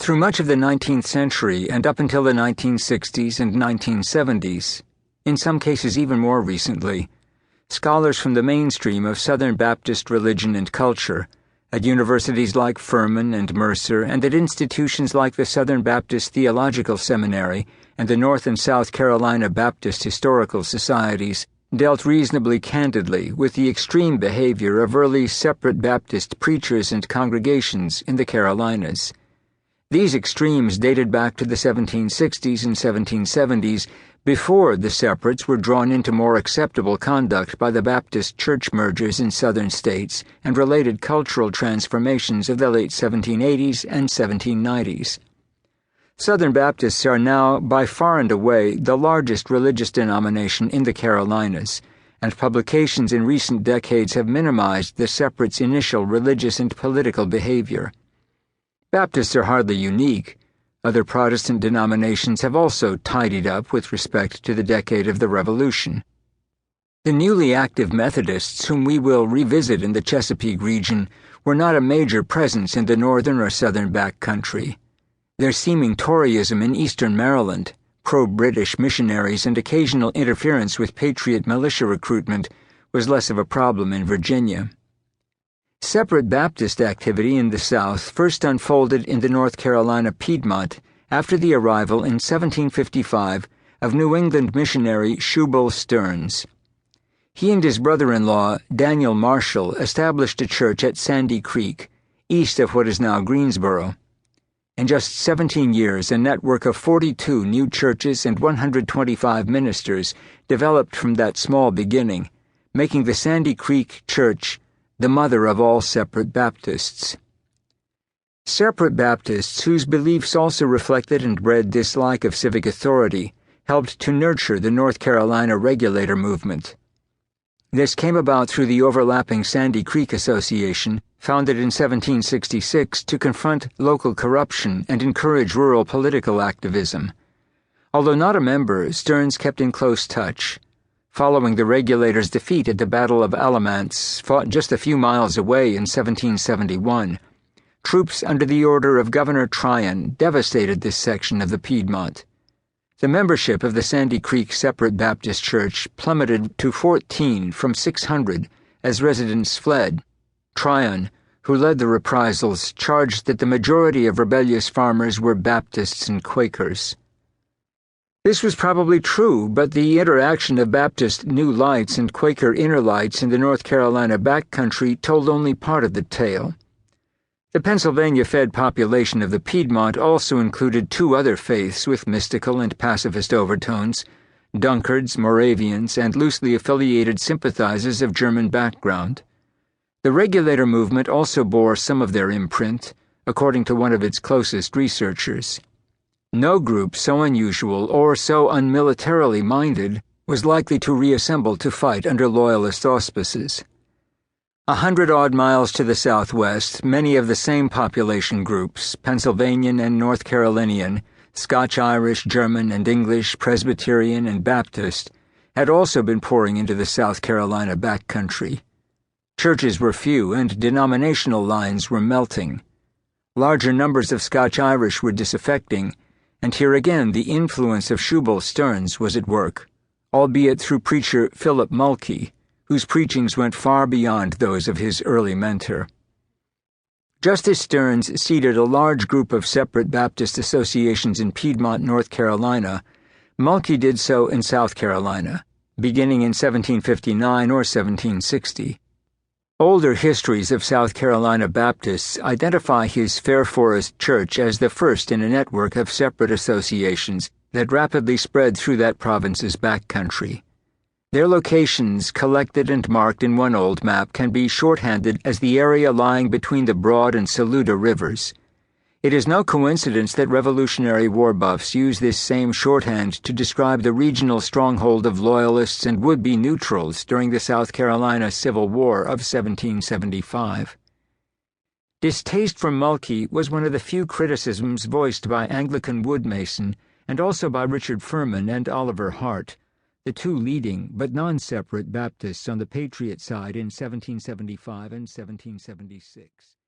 Through much of the 19th century and up until the 1960s and 1970s, in some cases even more recently, scholars from the mainstream of Southern Baptist religion and culture, at universities like Furman and Mercer and at institutions like the Southern Baptist Theological Seminary and the North and South Carolina Baptist Historical Societies, dealt reasonably candidly with the extreme behavior of early separate Baptist preachers and congregations in the Carolinas. These extremes dated back to the 1760s and 1770s, before the separates were drawn into more acceptable conduct by the Baptist church mergers in southern states and related cultural transformations of the late 1780s and 1790s. Southern Baptists are now, by far and away, the largest religious denomination in the Carolinas, and publications in recent decades have minimized the separates' initial religious and political behavior. Baptists are hardly unique. Other Protestant denominations have also tidied up with respect to the decade of the Revolution. The newly active Methodists, whom we will revisit in the Chesapeake region, were not a major presence in the northern or southern back country. Their seeming Toryism in eastern Maryland, pro-British missionaries and occasional interference with patriot militia recruitment was less of a problem in Virginia. Separate Baptist activity in the South first unfolded in the North Carolina Piedmont after the arrival in 1755 of New England missionary Shubal Stearns. He and his brother-in-law, Daniel Marshall, established a church at Sandy Creek, east of what is now Greensboro. In just 17 years, a network of 42 new churches and 125 ministers developed from that small beginning, making the Sandy Creek Church the mother of all separate Baptists. Separate Baptists, whose beliefs also reflected and bred dislike of civic authority, helped to nurture the North Carolina Regulator movement. This came about through the overlapping Sandy Creek Association, founded in 1766 to confront local corruption and encourage rural political activism. Although not a member, Stearns kept in close touch. Following the Regulators' defeat at the Battle of Alamance, fought just a few miles away in 1771, troops under the order of Governor Tryon devastated this section of the Piedmont. The membership of the Sandy Creek Separate Baptist Church plummeted to 14 from 600 as residents fled. Tryon, who led the reprisals, charged that the majority of rebellious farmers were Baptists and Quakers. This was probably true, but the interaction of Baptist New Lights and Quaker Inner Lights in the North Carolina backcountry told only part of the tale. The Pennsylvania-fed population of the Piedmont also included two other faiths with mystical and pacifist overtones: Dunkards, Moravians, and loosely affiliated sympathizers of German background. The Regulator movement also bore some of their imprint, according to one of its closest researchers. No group so unusual or so unmilitarily minded was likely to reassemble to fight under Loyalist auspices. 100-odd miles to the southwest, many of the same population groups, Pennsylvanian and North Carolinian, Scotch-Irish, German and English, Presbyterian and Baptist, had also been pouring into the South Carolina backcountry. Churches were few and denominational lines were melting. Larger numbers of Scotch-Irish were disaffecting, and here again the influence of Shubal Stearns was at work, albeit through preacher Philip Mulkey, whose preachings went far beyond those of his early mentor. Just as Stearns seeded a large group of separate Baptist associations in Piedmont, North Carolina, Mulkey did so in South Carolina, beginning in 1759 or 1760. Older histories of South Carolina Baptists identify his Fair Forest Church as the first in a network of separate associations that rapidly spread through that province's backcountry. Their locations, collected and marked in one old map, can be shorthanded as the area lying between the Broad and Saluda rivers. It is no coincidence that Revolutionary War buffs use this same shorthand to describe the regional stronghold of Loyalists and would-be neutrals during the South Carolina Civil War of 1775. Distaste for Mulkey was one of the few criticisms voiced by Anglican Woodmason and also by Richard Furman and Oliver Hart, the two leading but non-separate Baptists on the Patriot side in 1775 and 1776.